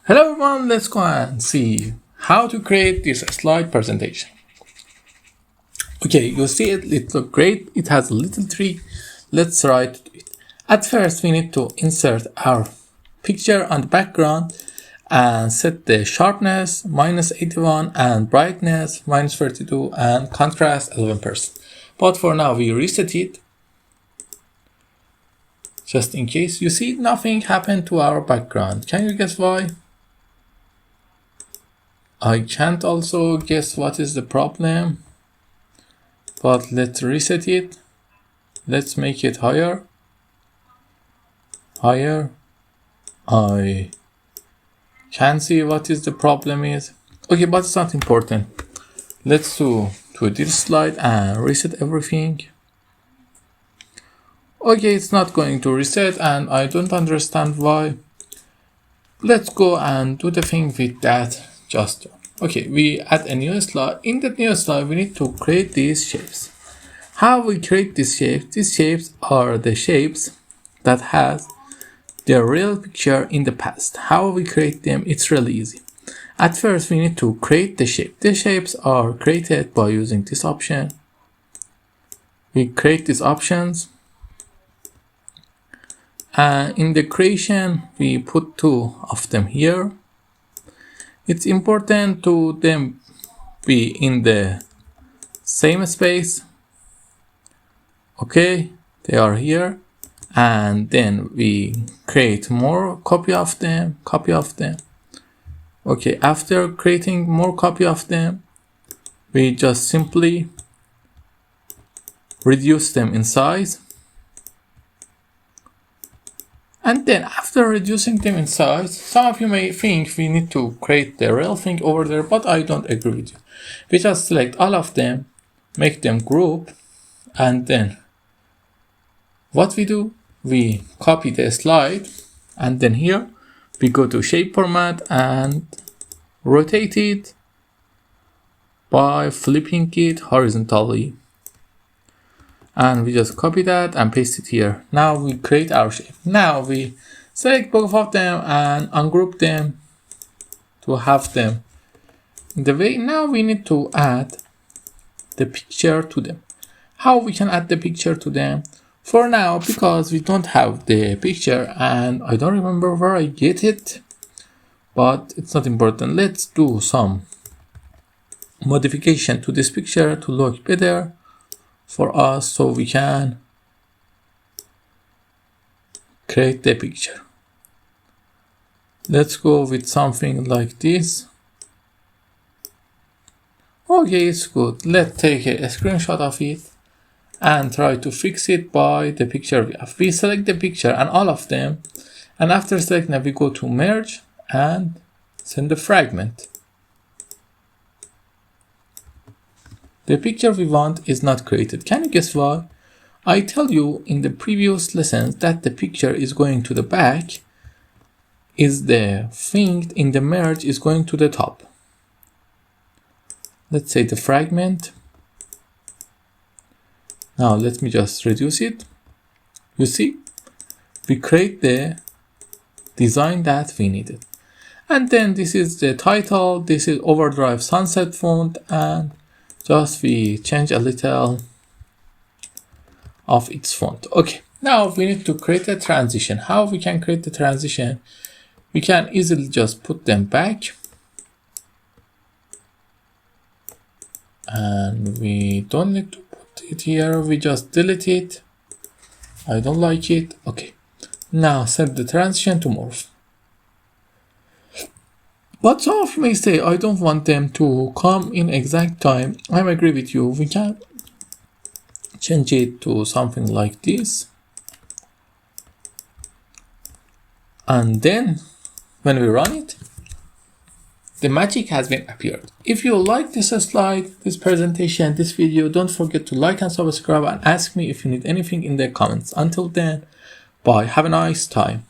Hello everyone, let's go and see how to create this slide presentation. Okay, you see it looks great. It has a little tree. Let's try to do it. At first, we need to insert our picture on the background and set the sharpness -81 and brightness -32 and contrast 11%. But for now, we reset it. Just in case, you see nothing happened to our background. Can you guess why? I can't also guess what is the problem, but let's reset it. Let's make it higher. I can't see what is the problem is. Okay, but it's not important. Let's do this slide and reset everything. Okay, it's not going to reset and I don't understand why. Let's go and do the thing with that. Just okay, we add a new slide. In that new slide, we need to create these shapes. How we create these shapes? These shapes are the shapes that has their real picture in the past. How we create them? It's really easy. At first, we need to create the shape. The shapes are created by using this option. We create these options. And in the creation, we put two of them here. It's important to them be in the same space. Okay, they are here. And then we create more copy of them. Okay, after creating more copy of them, we just simply reduce them in size. And then after reducing them in size, some of you may think we need to create the real thing over there, but I don't agree with you. We just select all of them, make them group, and then what we do, we copy the slide, and then here we go to shape format and rotate it by flipping it horizontally. And we just copy that and paste it here. Now we create our shape. Now we select both of them and ungroup them to have them in the way. Now we need to add the picture to them. How we can add the picture to them? For now, because we don't have the picture and I don't remember where I get it, but it's not important. Let's do some modification to this picture to look better for us so we can create the picture. Let's go with something like this. Okay, it's good. Let's take a screenshot of it and try to fix it by the picture we have. We select the picture and all of them, and after selecting we go to merge and send the fragment. The picture we want is not created. Can you guess why? I tell you in the previous lessons that the picture is going to the back, is the thing in the merge is going to the top. Let's say the fragment. Now let me just reduce it. You see, we create the design that we needed. And then this is the title. This is Overdrive Sunset font, and just we change a little of its font. Okay, now we need to create a transition. How we can create the transition? We can easily just put them back. And we don't need to put it here. We just delete it. I don't like it. Okay, now set the transition to morph. But some of you may say, I don't want them to come in exact time. I agree with you. We can change it to something like this. And then when we run it, the magic has been appeared. If you like this slide, this presentation, this video, don't forget to like and subscribe and ask me if you need anything in the comments. Until then, bye. Have a nice time.